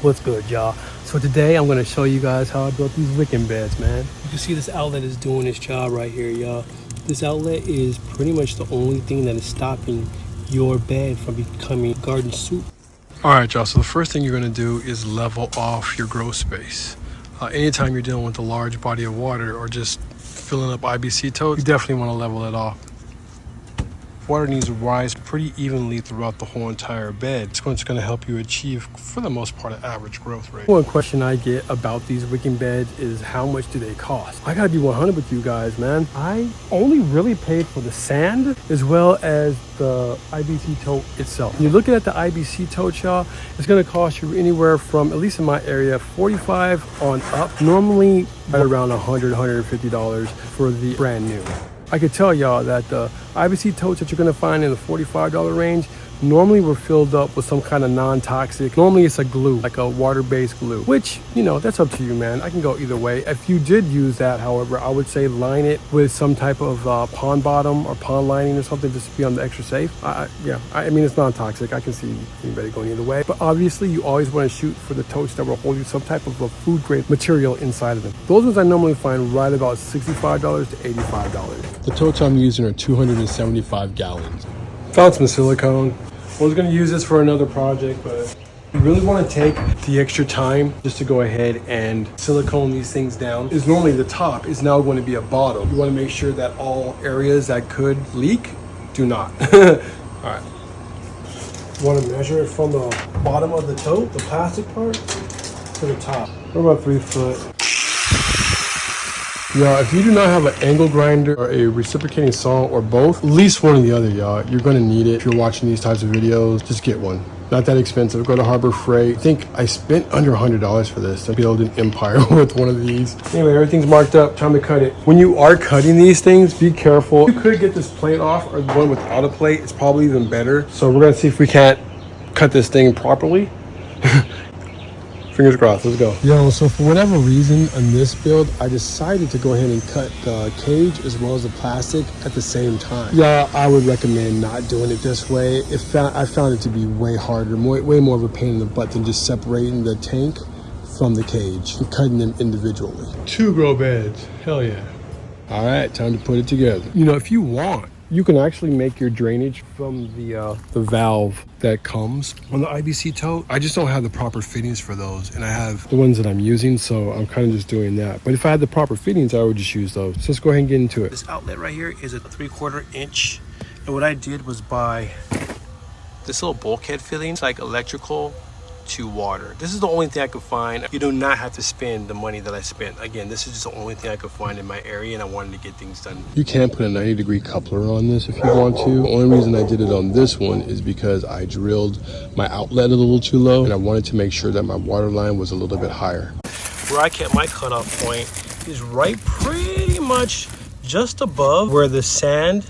What's good, y'all? So today I'm going to show you guys how I built these wicking beds, man. You can see this outlet is doing its job right here, y'all. This outlet is pretty much the only thing that is stopping your bed from becoming garden soup. All right, y'all, so the first thing you're going to do is level off your grow space. Anytime you're dealing with a large body of water or just filling up IBC totes, you definitely want to level it off. Water needs to rise pretty evenly throughout the whole entire bed. It's going to help you achieve, for the most part, an average growth rate. One question I get about these wicking beds is how much do they cost? I gotta be 100 with you guys, man. I only really paid for the sand as well as the IBC tote itself. When you're looking at the IBC tote, y'all, it's gonna cost you anywhere from, at least in my area, $45 on up. Normally right around $100, $150 for the brand new. I could tell y'all that the IBC totes that you're gonna find in the $45 range normally were filled up with some kind of non-toxic. Normally it's a glue, like a water-based glue, which, you know, that's up to you, man. I can go either way. If you did use that, however, I would say line it with some type of pond bottom or pond lining or something just to be on the extra safe. I mean, it's non-toxic. I can see anybody going either way. But obviously, you always want to shoot for the totes that will hold you some type of a food-grade material inside of them. Those ones I normally find right about $65 to $85. The totes I'm using are 275 gallons. Found some silicone. I was going to use this for another project, but you really want to take the extra time just to go ahead and silicone these things down. Is normally the top is now going to be a bottom. You want to make sure that all areas that could leak do not. All right. Want to measure it from the bottom of the tote, the plastic part, to the top. We're about 3 foot. Y'all, if you do not have an angle grinder or a reciprocating saw or both, at least one or the other, y'all, you're going to need it. If you're watching these types of videos, just get one. Not that expensive. Go to Harbor Freight. I think I spent under $100 for this to build an empire with one of these. Anyway, everything's marked up. Time to cut it. When you are cutting these things, be careful. You could get this plate off, or the one without a plate. It's probably even better. So we're going to see if we can't cut this thing properly. Fingers crossed, let's go. Yo, so for whatever reason on this build, I decided to go ahead and cut the cage as well as the plastic at the same time. Yeah, I would recommend not doing it this way. I found it to be way harder, way more of a pain in the butt than just separating the tank from the cage and cutting them individually. 2 grow beds, hell yeah. All right, time to put it together. You know, if you want, you can actually make your drainage from the valve that comes on the IBC tote. I just don't have the proper fittings for those, and I have the ones that I'm using, so I'm kind of just doing that. But if I had the proper fittings, I would just use those. So let's go ahead and get into it. This outlet right here is a 3/4 inch, and what I did was buy this little bulkhead fitting. It's like electrical to water. This is the only thing I could find. You do not have to spend the money that I spent. Again, this is just the only thing I could find in my area, and I wanted to get things done. You can put a 90-degree coupler on this if you want to. The only reason I did it on this one is because I drilled my outlet a little too low, and I wanted to make sure that my water line was a little bit higher. Where I kept my cutoff point is right pretty much just above where the sand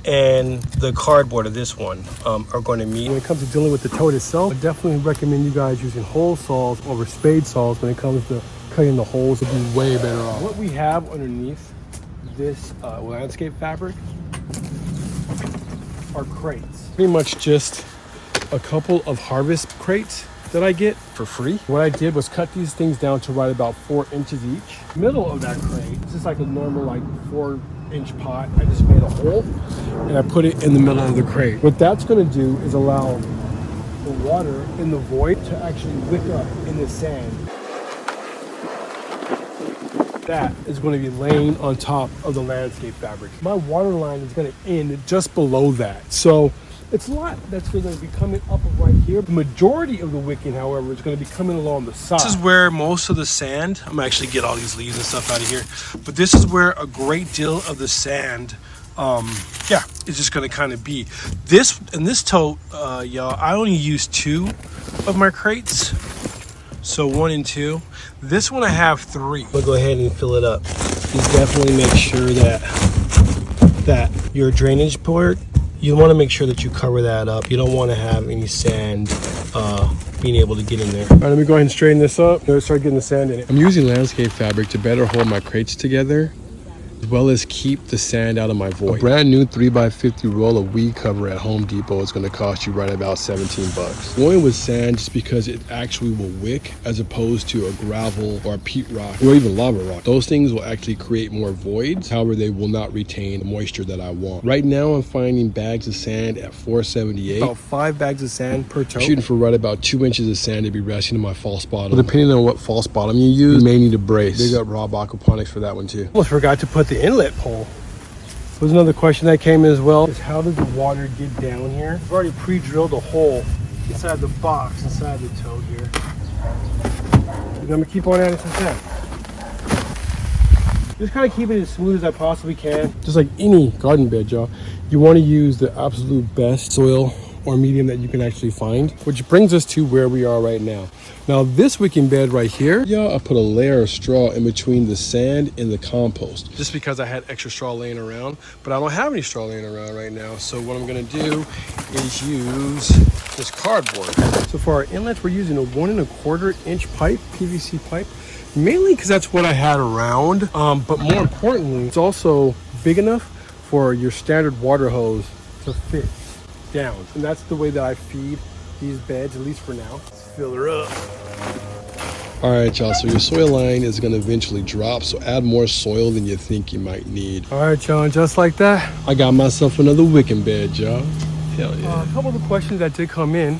and the cardboard of this one are going to meet. When it comes to dealing with the tote itself, I definitely recommend you guys using hole saws over spade saws when it comes to cutting the holes. It'd be way better off. What we have underneath this landscape fabric are crates. Pretty much just a couple of harvest crates that I get for free. What I did was cut these things down to right about 4 inches each. Middle of that crate, this is like a normal 4-inch pot. I just made a hole and I put it in the middle of the crate. What that's gonna do is allow the water in the void to actually wick up in the sand. That is going to be laying on top of the landscape fabric. My water line is going to end just below that. So it's a lot that's going to be coming up right here. The majority of the wicking, however, is going to be coming along the side. This is where most of the sand, I'm actually get all these leaves and stuff out of here, but this is where a great deal of the sand, it's just going to kind of be. This tote, y'all, I only use 2 of my crates. So 1 and 2. This one I have 3. We'll go ahead and fill it up. Just definitely make sure that your drainage port, you want to make sure that you cover that up. You don't want to have any sand being able to get in there. All right, let me go ahead and straighten this up. Let's start getting the sand in it. I'm using landscape fabric to better hold my crates together. well as keep the sand out of my void. A brand new 3x50 roll of weed cover at Home Depot is going to cost you right about 17 bucks. Going with sand just because it actually will wick as opposed to a gravel or a peat rock or even lava rock. Those things will actually create more voids. However, they will not retain the moisture that I want. Right now, I'm finding bags of sand at $4.78. About 5 bags of sand per tote. I'm shooting for right about 2 inches of sand to be resting in my false bottom. But depending on what false bottom you use, you may need a brace. Big up Rob Aquaponics for that one too. Almost forgot to put the inlet pole. Was another question that came in as well, is how does the water get down here? I've already pre-drilled a hole inside the box, inside the tote here. I'm gonna keep on adding some sand. Just kind of keep it as smooth as I possibly can. Just like any garden bed, y'all, you want to use the absolute best soil or medium that you can actually find, which brings us to where we are right now. Now this wicking bed right here, y'all, I put a layer of straw in between the sand and the compost just because I had extra straw laying around, but I don't have any straw laying around right now. So what I'm gonna do is use this cardboard. So for our inlets, we're using a 1 1/4 inch pipe, PVC pipe, mainly because that's what I had around. But more importantly, it's also big enough for your standard water hose to fit down. And that's the way that I feed these beds, at least for now. Let's fill her up. All right, y'all, so your soil line is gonna eventually drop, so add more soil than you think you might need. All right, y'all, and just like that, I got myself another wicking bed, y'all. Hell yeah. A couple of the questions that did come in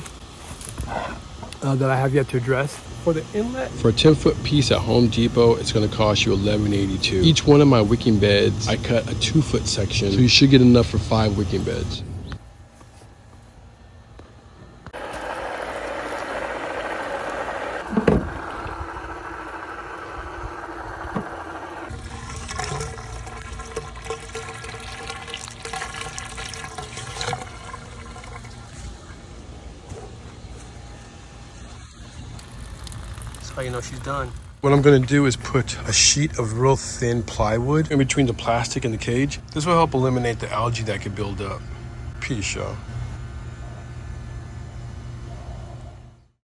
that I have yet to address. For the inlet, for a 10-foot piece at Home Depot, it's going to cost you $11.82. Each one of my wicking beds, I cut a 2-foot section, so you should get enough for 5 wicking beds. How you know she's done. What I'm gonna do is put a sheet of real thin plywood in between the plastic and the cage. This will help eliminate the algae that could build up. Peace, y'all.